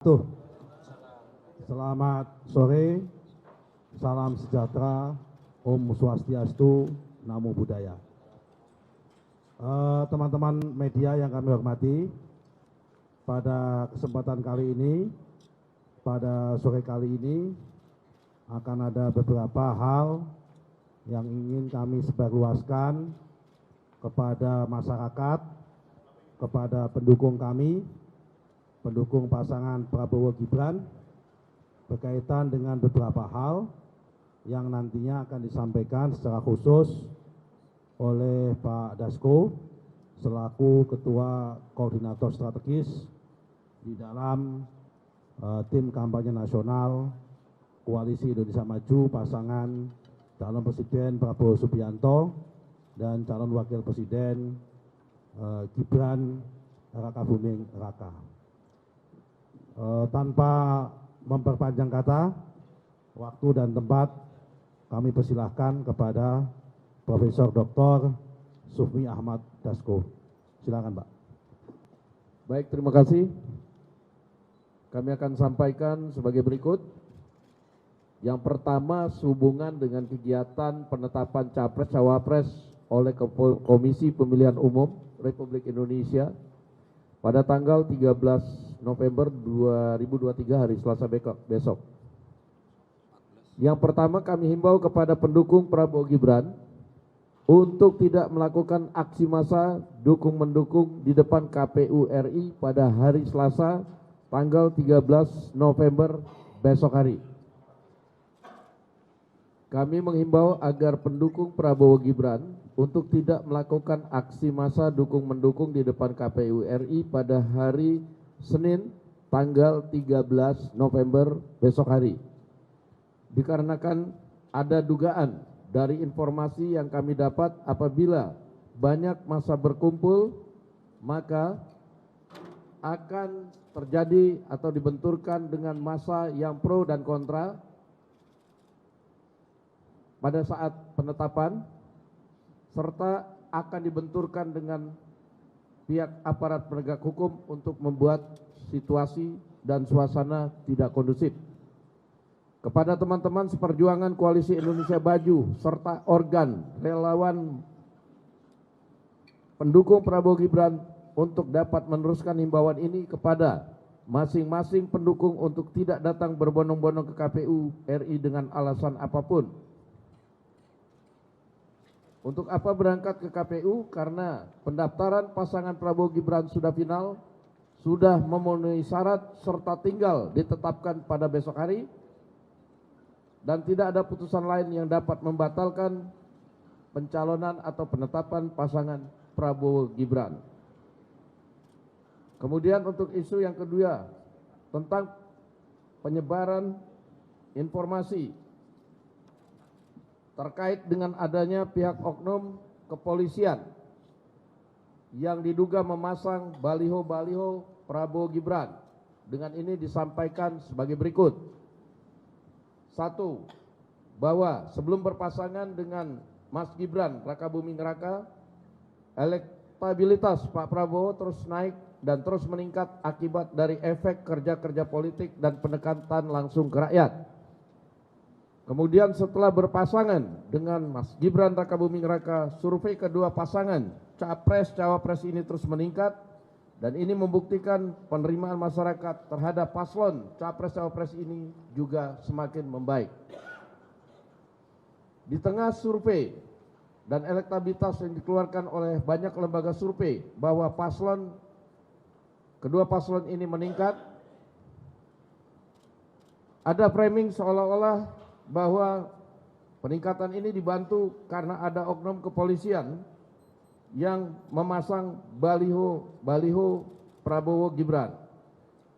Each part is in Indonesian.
Tuh, selamat sore, salam sejahtera, Om Swastiastu, Namo Buddhaya. Teman-teman media yang kami hormati, pada kesempatan kali ini, pada sore kali ini, akan ada beberapa hal yang ingin kami sebarluaskan kepada masyarakat, kepada pendukung kami, pendukung pasangan Prabowo Gibran, berkaitan dengan beberapa hal yang nantinya akan disampaikan secara khusus oleh Pak Dasko selaku Ketua Koordinator Strategis di dalam tim kampanye nasional Koalisi Indonesia Maju pasangan calon Presiden Prabowo Subianto dan calon Wakil Presiden Gibran Raka Buming Raka. Tanpa memperpanjang kata, waktu dan tempat, kami persilahkan kepada Profesor Dr. Sufmi Ahmad Dasko. Silakan, Pak. Baik, terima kasih. Kami akan sampaikan sebagai berikut. Yang pertama, sehubungan dengan kegiatan penetapan Capres-Cawapres oleh Komisi Pemilihan Umum Republik Indonesia pada tanggal 13 November 2023 hari Selasa besok. Yang pertama, kami himbau kepada pendukung Prabowo Gibran untuk tidak melakukan aksi massa dukung-mendukung di depan KPU RI pada hari Selasa tanggal 13 November besok hari. Kami menghimbau agar pendukung Prabowo Gibran untuk tidak melakukan aksi massa dukung-mendukung di depan KPU RI pada hari Senin tanggal 13 November besok hari. Dikarenakan ada dugaan dari informasi yang kami dapat apabila banyak massa berkumpul, maka akan terjadi atau dibenturkan dengan massa yang pro dan kontra pada saat penetapan, serta akan dibenturkan dengan pihak aparat penegak hukum untuk membuat situasi dan suasana tidak kondusif. Kepada teman-teman seperjuangan Koalisi Indonesia Maju serta organ relawan pendukung Prabowo Gibran untuk dapat meneruskan himbauan ini kepada masing-masing pendukung untuk tidak datang berbondong-bondong ke KPU RI dengan alasan apapun. Untuk apa berangkat ke KPU? Karena pendaftaran pasangan Prabowo Gibran sudah final, sudah memenuhi syarat serta tinggal ditetapkan pada besok hari, dan tidak ada putusan lain yang dapat membatalkan pencalonan atau penetapan pasangan Prabowo Gibran. Kemudian untuk isu yang kedua tentang penyebaran informasi terkait dengan adanya pihak oknum kepolisian yang diduga memasang baliho-baliho Prabowo Gibran. Dengan ini disampaikan sebagai berikut. 1. Bahwa sebelum berpasangan dengan Mas Gibran Raka Buming Raka, elektabilitas Pak Prabowo terus naik dan terus meningkat akibat dari efek kerja-kerja politik dan pendekatan langsung ke rakyat. Kemudian setelah berpasangan dengan Mas Gibran Raka Buming Raka, survei kedua pasangan Capres-Cawapres ini terus meningkat, dan ini membuktikan penerimaan masyarakat terhadap paslon Capres-Cawapres ini juga semakin membaik. Di tengah survei dan elektabilitas yang dikeluarkan oleh banyak lembaga survei bahwa kedua paslon ini meningkat, ada framing seolah-olah bahwa peningkatan ini dibantu karena ada oknum kepolisian yang memasang baliho Prabowo Gibran.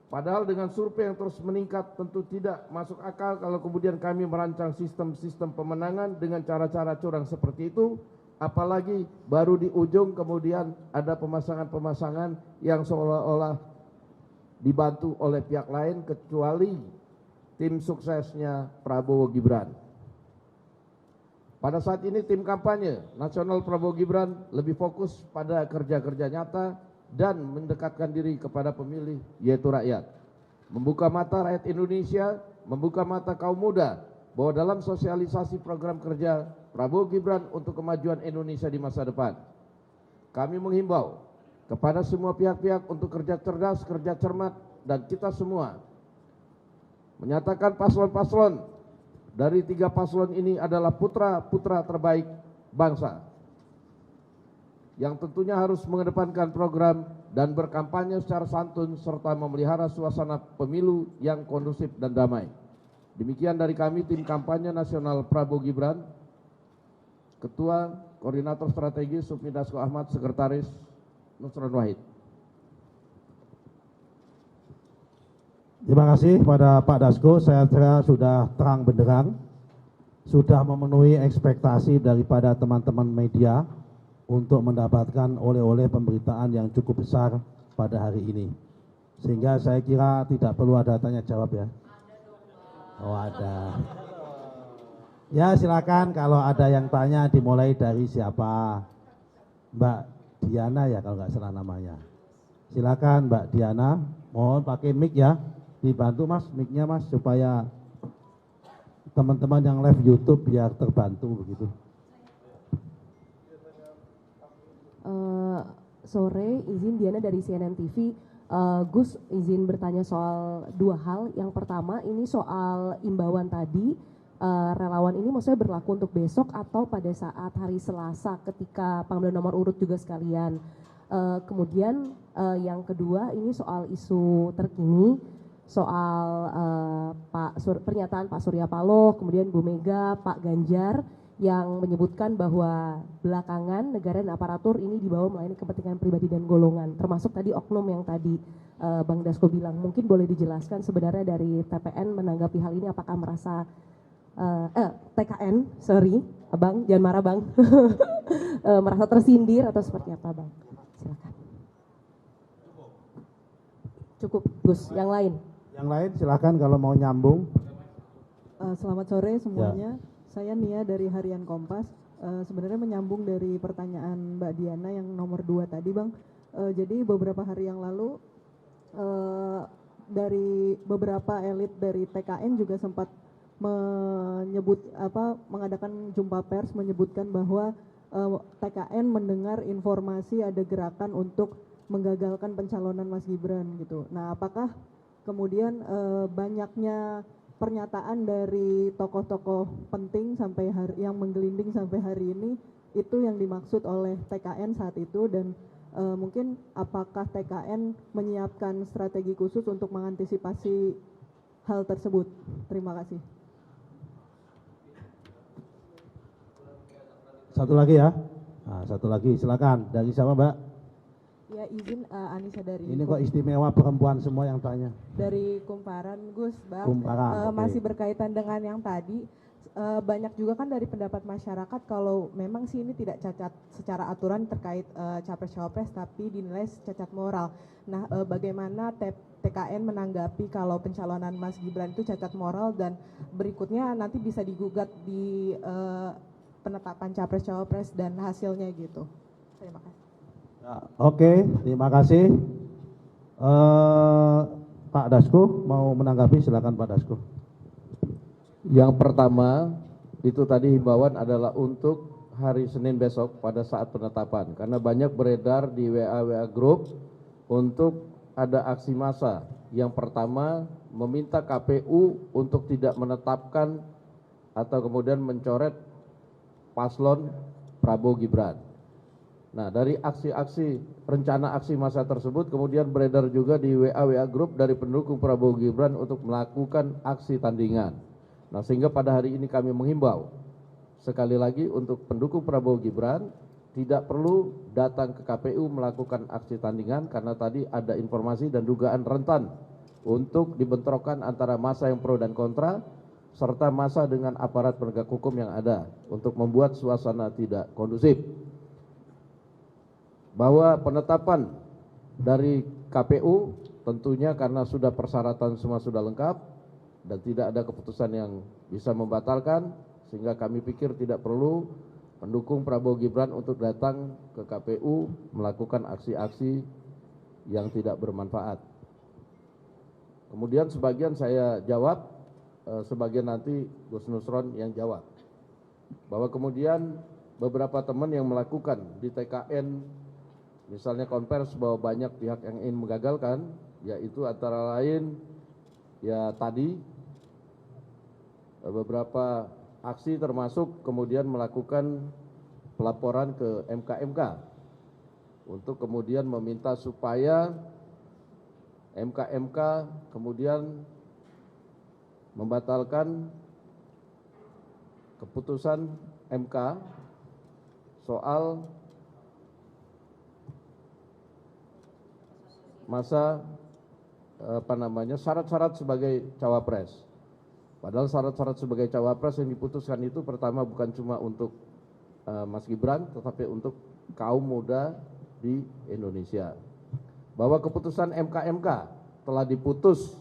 Padahal dengan survei yang terus meningkat tentu tidak masuk akal kalau kemudian kami merancang sistem-sistem pemenangan dengan cara-cara curang seperti itu, apalagi baru di ujung kemudian ada pemasangan-pemasangan yang seolah-olah dibantu oleh pihak lain kecuali tim suksesnya Prabowo Gibran. Pada saat ini tim kampanye nasional Prabowo Gibran lebih fokus pada kerja-kerja nyata dan mendekatkan diri kepada pemilih, yaitu rakyat. membuka mata rakyat Indonesia, membuka mata kaum muda bahwa dalam sosialisasi program kerja Prabowo Gibran untuk kemajuan Indonesia di masa depan, kami menghimbau kepada semua pihak-pihak untuk kerja cerdas, kerja cermat, dan kita semua menyatakan paslon-paslon dari 3 paslon ini adalah putra-putra terbaik bangsa yang tentunya harus mengedepankan program dan berkampanye secara santun serta memelihara suasana pemilu yang kondusif dan damai. Demikian dari kami tim kampanye nasional Prabowo Gibran, Ketua Koordinator Strategi Sufmi Dasko Ahmad, Sekretaris Nusron Wahid. Terima kasih kepada Pak Dasko. Saya kira sudah terang benderang, sudah memenuhi ekspektasi daripada teman-teman media untuk mendapatkan oleh-oleh pemberitaan yang cukup besar pada hari ini. Sehingga saya kira tidak perlu ada tanya jawab ya. Oh ada. Ya silakan kalau ada yang tanya dimulai dari siapa? Mbak Diana ya kalau nggak salah namanya. Silakan Mbak Diana, mohon pakai mic ya. Dibantu mas, mic-nya mas supaya teman-teman yang live YouTube biar terbantu begitu. Sore, izin Diana dari CNN TV. Gus izin bertanya soal 2 hal. Yang pertama ini soal imbauan tadi, relawan ini maksudnya berlaku untuk besok atau pada saat hari Selasa ketika pengambilan nomor urut juga sekalian. Kemudian yang kedua ini soal isu terkini, soal pernyataan Pak Surya Paloh, kemudian Bu Mega, Pak Ganjar yang menyebutkan bahwa belakangan negara dan aparatur ini dibawa melayani kepentingan pribadi dan golongan, termasuk tadi oknum yang tadi Bang Dasko bilang. Mungkin boleh dijelaskan sebenarnya dari TPN menanggapi hal ini, apakah merasa TKN, sorry Bang, jangan marah Bang, merasa tersindir atau seperti apa Bang? Silakan. Cukup Gus, yang lain? Yang lain silakan kalau mau nyambung. Selamat sore semuanya. Ya. Saya Nia dari Harian Kompas. Sebenarnya menyambung dari pertanyaan Mbak Diana yang nomor 2 tadi Bang. Jadi beberapa hari yang lalu dari beberapa elit dari TKN juga sempat mengadakan jumpa pers menyebutkan bahwa TKN mendengar informasi ada gerakan untuk menggagalkan pencalonan Mas Gibran gitu. Nah, apakah kemudian banyaknya pernyataan dari tokoh-tokoh penting yang menggelinding sampai hari ini itu yang dimaksud oleh TKN saat itu, dan mungkin apakah TKN menyiapkan strategi khusus untuk mengantisipasi hal tersebut? Terima kasih. Satu lagi ya. Nah, satu lagi silakan. Dari siapa Mbak? Ya izin Anissa dari. Ini kok istimewa perempuan semua yang tanya. Dari Kumparan Gus Bang. Kumparan, masih berkaitan dengan yang tadi, banyak juga kan dari pendapat masyarakat kalau memang sih ini tidak cacat secara aturan terkait capres-cawapres tapi dinilai cacat moral. Nah bagaimana TKN menanggapi kalau pencalonan Mas Gibran itu cacat moral dan berikutnya nanti bisa digugat di penetapan capres-cawapres dan hasilnya gitu. Terima kasih. Ya, oke, terima kasih. Pak Dasko mau menanggapi, silakan Pak Dasko. Yang pertama itu tadi himbauan adalah untuk hari Senin besok pada saat penetapan, karena banyak beredar di WA Group untuk ada aksi massa. Yang pertama meminta KPU untuk tidak menetapkan atau kemudian mencoret paslon Prabowo Gibran. Nah, dari rencana aksi massa tersebut kemudian beredar juga di WA Group dari pendukung Prabowo Gibran untuk melakukan aksi tandingan. Nah, sehingga pada hari ini kami menghimbau sekali lagi untuk pendukung Prabowo Gibran tidak perlu datang ke KPU melakukan aksi tandingan, karena tadi ada informasi dan dugaan rentan untuk dibentrokan antara massa yang pro dan kontra serta massa dengan aparat penegak hukum yang ada untuk membuat suasana tidak kondusif. Bahwa penetapan dari KPU tentunya karena sudah persyaratan semua sudah lengkap dan tidak ada keputusan yang bisa membatalkan, sehingga kami pikir tidak perlu pendukung Prabowo Gibran untuk datang ke KPU melakukan aksi-aksi yang tidak bermanfaat. Kemudian sebagian saya jawab, sebagian nanti Gus Nusron yang jawab. Bahwa kemudian beberapa teman yang melakukan di TKN, misalnya konvers bahwa banyak pihak yang ingin menggagalkan, yaitu antara lain ya tadi beberapa aksi termasuk kemudian melakukan pelaporan ke MK-MK untuk kemudian meminta supaya MK-MK kemudian membatalkan keputusan MK soal masa syarat-syarat sebagai cawapres. Padahal syarat-syarat sebagai cawapres yang diputuskan itu pertama bukan cuma untuk Mas Gibran, tetapi untuk kaum muda di Indonesia. Bahwa keputusan MK-MK telah diputus,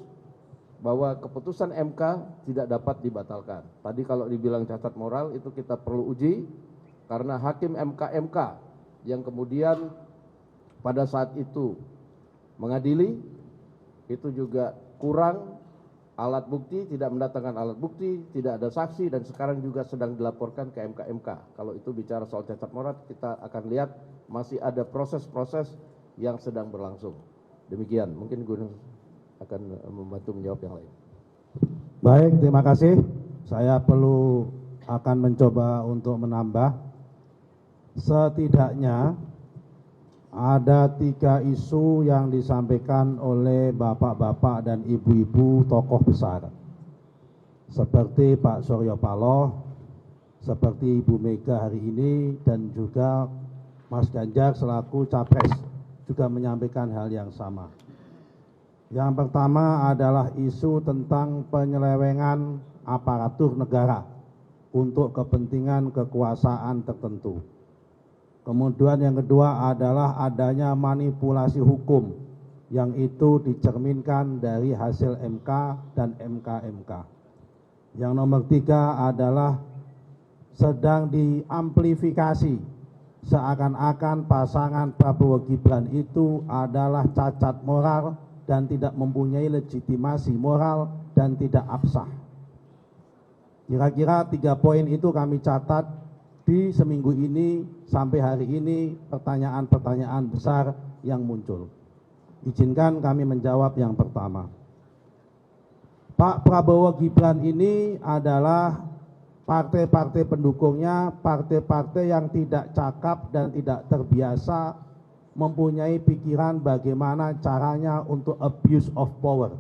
bahwa keputusan MK tidak dapat dibatalkan. Tadi kalau dibilang cacat moral itu kita perlu uji, karena hakim MK-MK yang kemudian pada saat itu mengadili, itu juga kurang alat bukti, tidak mendatangkan alat bukti, tidak ada saksi, dan sekarang juga sedang dilaporkan ke MK-MK. Kalau itu bicara soal cacat moral, kita akan lihat masih ada proses-proses yang sedang berlangsung. Demikian, mungkin Gunung akan membantu menjawab yang lain. Baik, terima kasih. Saya akan mencoba untuk menambah. Setidaknya ada 3 isu yang disampaikan oleh bapak-bapak dan ibu-ibu tokoh besar. Seperti Pak Surya Paloh, seperti Ibu Mega hari ini, dan juga Mas Ganjar selaku Capres juga menyampaikan hal yang sama. Yang pertama adalah isu tentang penyelewengan aparatur negara untuk kepentingan kekuasaan tertentu. Kemudian yang kedua adalah adanya manipulasi hukum yang itu dicerminkan dari hasil MK dan MK-MK. Yang nomor 3 adalah sedang diamplifikasi seakan-akan pasangan Prabowo Gibran itu adalah cacat moral dan tidak mempunyai legitimasi moral dan tidak absah. Kira-kira 3 poin itu kami catat di seminggu ini sampai hari ini, pertanyaan-pertanyaan besar yang muncul. Izinkan kami menjawab yang pertama. Pak Prabowo Gibran ini adalah partai-partai pendukungnya, partai-partai yang tidak cakap dan tidak terbiasa mempunyai pikiran bagaimana caranya untuk abuse of power.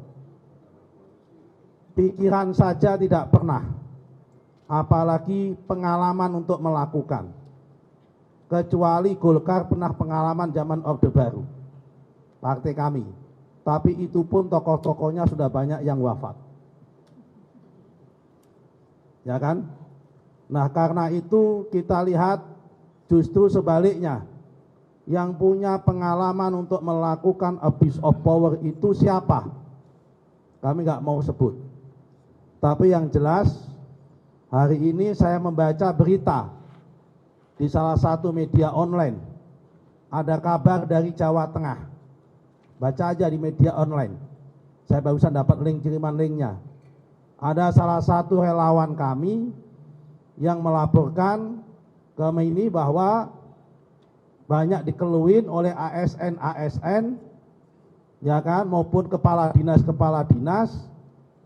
Pikiran saja tidak pernah, apalagi pengalaman untuk melakukan. Kecuali Golkar pernah pengalaman zaman Orde Baru, partai kami. Tapi itu pun tokoh-tokohnya sudah banyak yang wafat. Ya kan? Nah, karena itu kita lihat justru sebaliknya. Yang punya pengalaman untuk melakukan abuse of power itu siapa? Kami nggak mau sebut. Tapi yang jelas, hari ini saya membaca berita di salah satu media online. Ada kabar dari Jawa Tengah. Baca aja di media online. Saya barusan dapat kiriman linknya. Ada salah satu relawan kami yang melaporkan ke ini bahwa banyak dikeluhin oleh ASN ya kan, maupun kepala dinas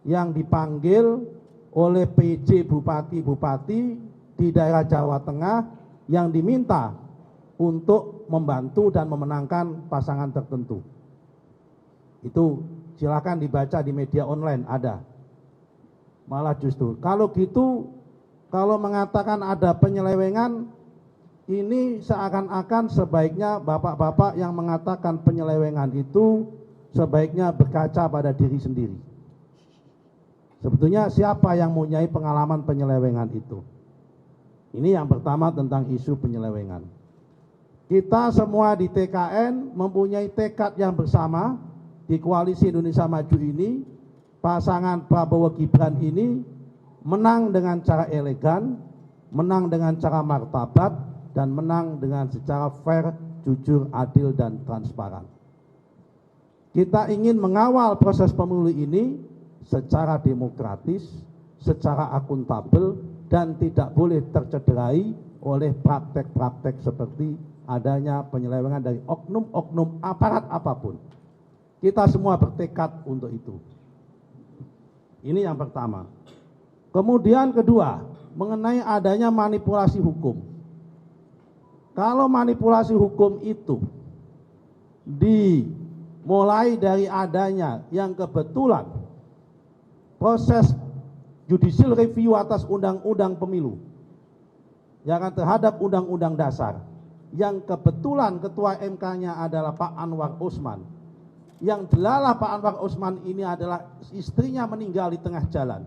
yang dipanggil oleh PJ bupati-bupati di daerah Jawa Tengah yang diminta untuk membantu dan memenangkan pasangan tertentu. Itu silakan dibaca di media online, ada. Malah justru kalau gitu, kalau mengatakan ada penyelewengan, ini seakan-akan sebaiknya bapak-bapak yang mengatakan penyelewengan itu sebaiknya berkaca pada diri sendiri. Sebetulnya siapa yang mempunyai pengalaman penyelewengan itu? Ini yang pertama tentang isu penyelewengan. Kita semua di TKN mempunyai tekad yang bersama di Koalisi Indonesia Maju ini, pasangan Prabowo Gibran ini menang dengan cara elegan, menang dengan cara martabat, dan menang dengan secara fair, jujur, adil, dan transparan. Kita ingin mengawal proses pemilu ini secara demokratis, secara akuntabel, dan tidak boleh tercederai oleh praktek-praktek seperti adanya penyelewengan dari oknum-oknum aparat apapun. Kita semua bertekad untuk itu. Ini yang pertama. Kemudian kedua, mengenai adanya manipulasi hukum. Kalau manipulasi hukum itu dimulai dari adanya yang kebetulan proses judicial review atas undang-undang pemilu, ya kan, terhadap undang-undang dasar, yang kebetulan ketua MK-nya adalah Pak Anwar Usman, yang delalah Pak Anwar Usman ini adalah istrinya meninggal di tengah jalan,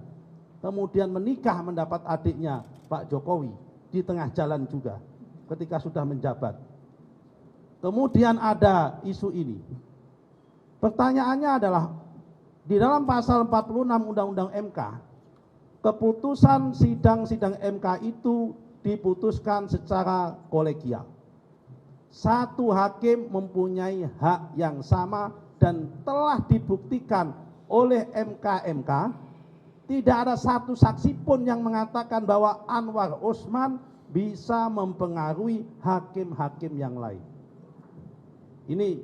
kemudian menikah mendapat adiknya Pak Jokowi di tengah jalan juga ketika sudah menjabat. Kemudian ada isu ini. Pertanyaannya adalah, di dalam pasal 46 Undang-Undang MK, keputusan sidang-sidang MK itu diputuskan secara kolegial. Satu hakim mempunyai hak yang sama dan telah dibuktikan oleh MK-MK. Tidak ada satu saksi pun yang mengatakan bahwa Anwar Usman bisa mempengaruhi hakim-hakim yang lain. Ini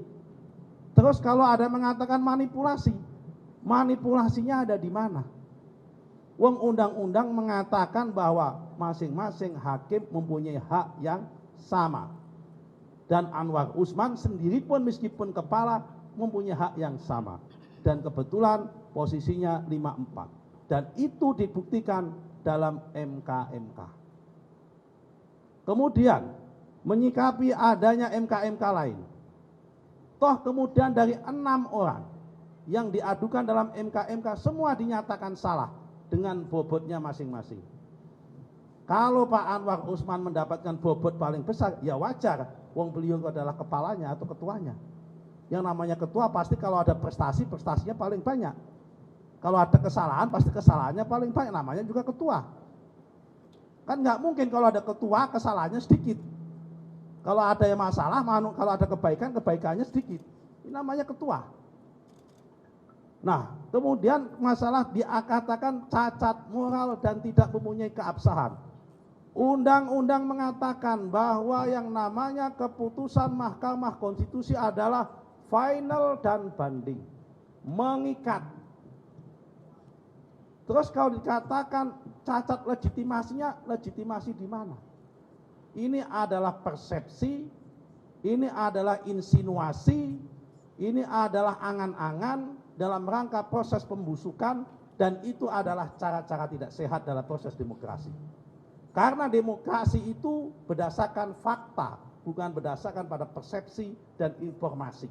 terus kalau ada mengatakan manipulasi, manipulasinya ada di mana? Wong undang-undang mengatakan bahwa masing-masing hakim mempunyai hak yang sama. Dan Anwar Usman sendiri pun meskipun kepala mempunyai hak yang sama. Dan kebetulan posisinya 54. Dan itu dibuktikan dalam MK-MK. Kemudian menyikapi adanya MK-MK lain. Toh kemudian dari 6 orang yang diadukan dalam MK-MK semua dinyatakan salah dengan bobotnya masing-masing. Kalau Pak Anwar Usman mendapatkan bobot paling besar, ya wajar, wong beliau adalah kepalanya atau ketuanya. Yang namanya ketua pasti kalau ada prestasi, prestasinya paling banyak. Kalau ada kesalahan, pasti kesalahannya paling banyak, namanya juga ketua. Kan nggak mungkin kalau ada ketua, kesalahannya sedikit. Kalau ada yang masalah, kalau ada kebaikan, kebaikannya sedikit. Ini namanya ketua. Nah, kemudian masalah dikatakan cacat moral dan tidak mempunyai keabsahan. Undang-undang mengatakan bahwa yang namanya keputusan Mahkamah Konstitusi adalah final dan banding, mengikat. Terus kalau dikatakan cacat legitimasinya, legitimasi di mana? Ini adalah persepsi, ini adalah insinuasi, ini adalah angan-angan dalam rangka proses pembusukan, dan itu adalah cara-cara tidak sehat dalam proses demokrasi. Karena demokrasi itu berdasarkan fakta, bukan berdasarkan pada persepsi dan informasi,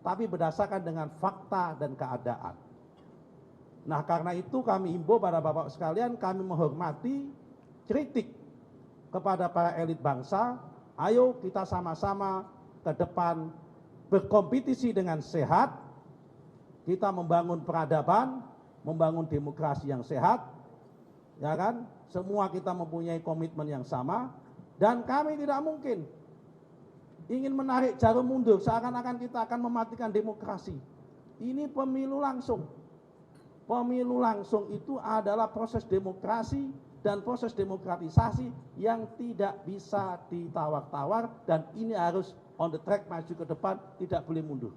tapi berdasarkan dengan fakta dan keadaan. Nah, karena itu kami himbau pada Bapak sekalian, kami menghormati kritik kepada para elit bangsa. Ayo kita sama-sama ke depan berkompetisi dengan sehat. Kita membangun peradaban, membangun demokrasi yang sehat, ya kan? Semua kita mempunyai komitmen yang sama, dan kami tidak mungkin ingin menarik jarum mundur seakan-akan kita akan mematikan demokrasi. Ini pemilu langsung. Pemilu langsung itu adalah proses demokrasi dan proses demokratisasi yang tidak bisa ditawar-tawar, dan ini harus on the track maju ke depan, tidak boleh mundur.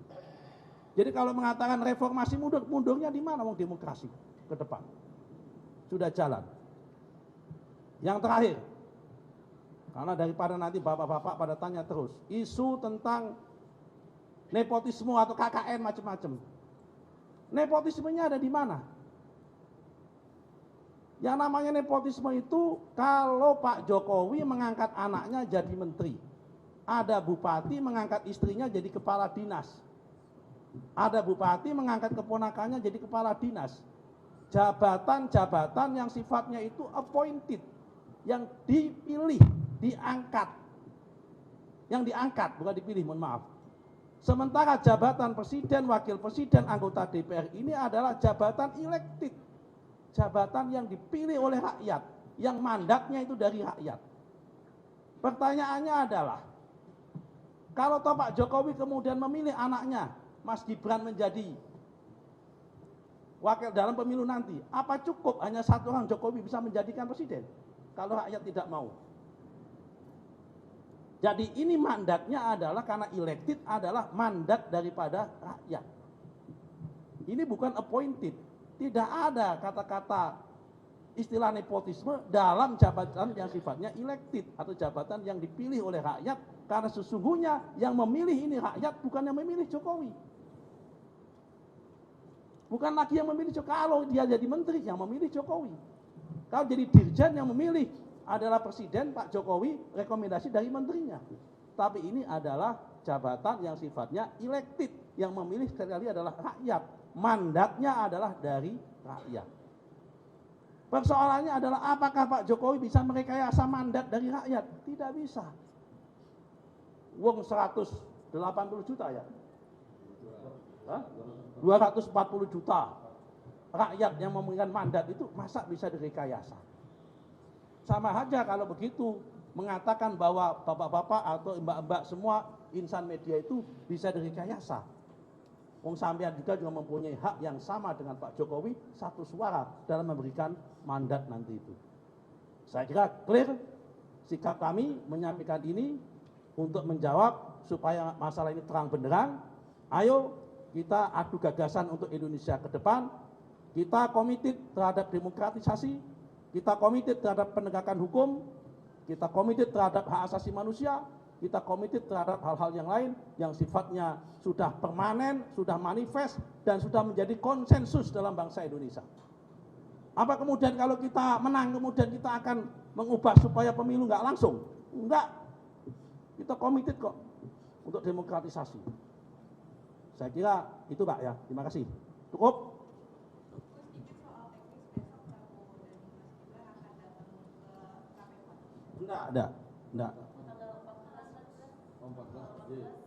Jadi kalau mengatakan reformasi mundur, mundurnya di mana wong demokrasi ke depan? Sudah jalan. Yang terakhir, karena daripada nanti bapak-bapak pada tanya terus, isu tentang nepotisme atau KKN macam-macam. Nepotismenya ada di mana? Yang namanya nepotisme itu kalau Pak Jokowi mengangkat anaknya jadi menteri, ada bupati mengangkat istrinya jadi kepala dinas, ada bupati mengangkat keponakannya jadi kepala dinas. Jabatan-jabatan yang sifatnya itu appointed, yang dipilih, diangkat. Yang diangkat, bukan dipilih, mohon maaf. Sementara jabatan presiden, wakil presiden, anggota DPR ini adalah jabatan elected. Jabatan yang dipilih oleh rakyat, yang mandatnya itu dari rakyat. Pertanyaannya adalah, kalau toh Pak Jokowi kemudian memilih anaknya Mas Gibran menjadi wakil dalam pemilu nanti, apa cukup hanya satu orang Jokowi bisa menjadikan presiden kalau rakyat tidak mau? Jadi ini mandatnya adalah karena elected adalah mandat daripada rakyat. Ini bukan appointed. Tidak ada kata-kata istilah nepotisme dalam jabatan yang sifatnya elected atau jabatan yang dipilih oleh rakyat, karena sesungguhnya yang memilih ini rakyat, bukan yang memilih Jokowi. Bukan lagi yang memilih Jokowi. Kalau dia jadi menteri yang memilih Jokowi. Kalau jadi dirjen yang memilih adalah presiden Pak Jokowi, rekomendasi dari menterinya. Tapi ini adalah jabatan yang sifatnya elected, yang memilih sekali adalah rakyat. Mandatnya adalah dari rakyat. Persoalannya adalah apakah Pak Jokowi bisa merekayasa mandat dari rakyat? Tidak bisa. Uang 180 juta ya? Hah? 240 juta rakyat yang memberikan mandat itu masa bisa direkayasa? Sama saja kalau begitu mengatakan bahwa bapak-bapak atau mbak-mbak semua insan media itu bisa direkayasa. Wong sampean juga mempunyai hak yang sama dengan Pak Jokowi, satu suara dalam memberikan mandat nanti itu. Saya kira clear sikap kami menyampaikan ini untuk menjawab supaya masalah ini terang benderang. Ayo kita adu gagasan untuk Indonesia ke depan. Kita komited terhadap demokratisasi, kita komited terhadap penegakan hukum, kita komited terhadap hak asasi manusia, kita komited terhadap hal-hal yang lain yang sifatnya sudah permanen, sudah manifest, dan sudah menjadi konsensus dalam bangsa Indonesia. Apa kemudian kalau kita menang, kemudian kita akan mengubah supaya pemilu nggak langsung? Enggak. Kita komited kok untuk demokratisasi. Saya kira itu Pak ya. Terima kasih. Cukup? Enggak.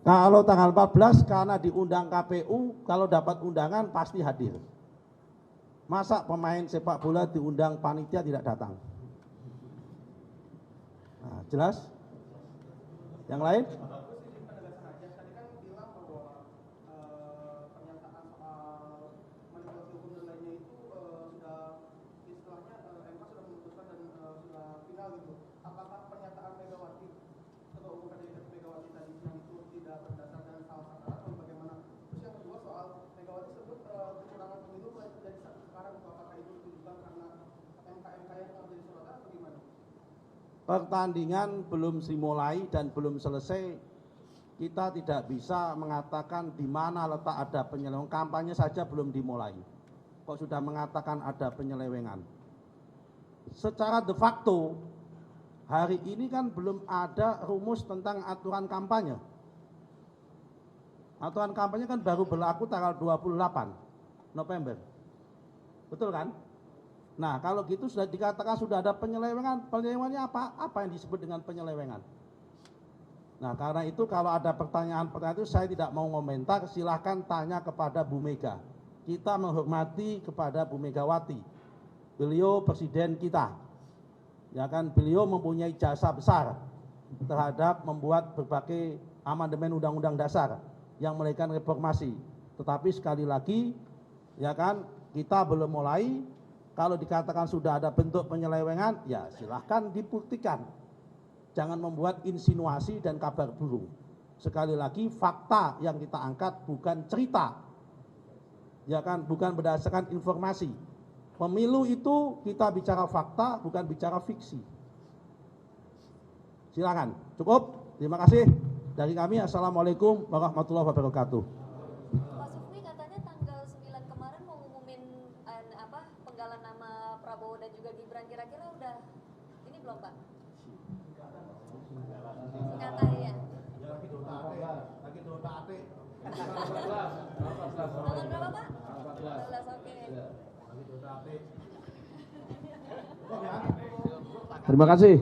Kalau tanggal 14 karena diundang KPU, kalau dapat undangan pasti hadir. Masa pemain sepak bola diundang panitia tidak datang? Nah, jelas? Yang lain? Pertandingan belum dimulai dan belum selesai, kita tidak bisa mengatakan di mana letak ada penyelewengan. Kampanye saja belum dimulai, kok sudah mengatakan ada penyelewengan. Secara de facto, hari ini kan belum ada rumus tentang aturan kampanye. Aturan kampanye kan baru berlaku tanggal 28 November. Betul kan? Nah, kalau gitu sudah dikatakan sudah ada penyelewengan. Penyelewengannya apa? Apa yang disebut dengan penyelewengan? Nah, karena itu kalau ada pertanyaan-pertanyaan itu saya tidak mau komentar, silahkan tanya kepada Bu Mega. Kita menghormati kepada Bu Megawati. Beliau presiden kita. Ya kan, beliau mempunyai jasa besar terhadap membuat berbagai amandemen undang-undang dasar yang melakukan reformasi. Tetapi sekali lagi, ya kan, kita belum mulai. Kalau dikatakan sudah ada bentuk penyelewengan, ya silahkan dibuktikan. Jangan membuat insinuasi dan kabar burung. Sekali lagi, fakta yang kita angkat bukan cerita. Ya kan, bukan berdasarkan informasi. Pemilu itu kita bicara fakta, bukan bicara fiksi. Silakan. Cukup. Terima kasih. Dari kami, Assalamualaikum warahmatullahi wabarakatuh. Pak Sufmi katanya tanggal 9 kemarin mau ngumumin penggalan nama Prabowo dan juga Gibran, kira-kira udah ini belum Pak? Kata ya. Lagi dota ate. Tanggal berapa Pak? 14, oke. Terima kasih.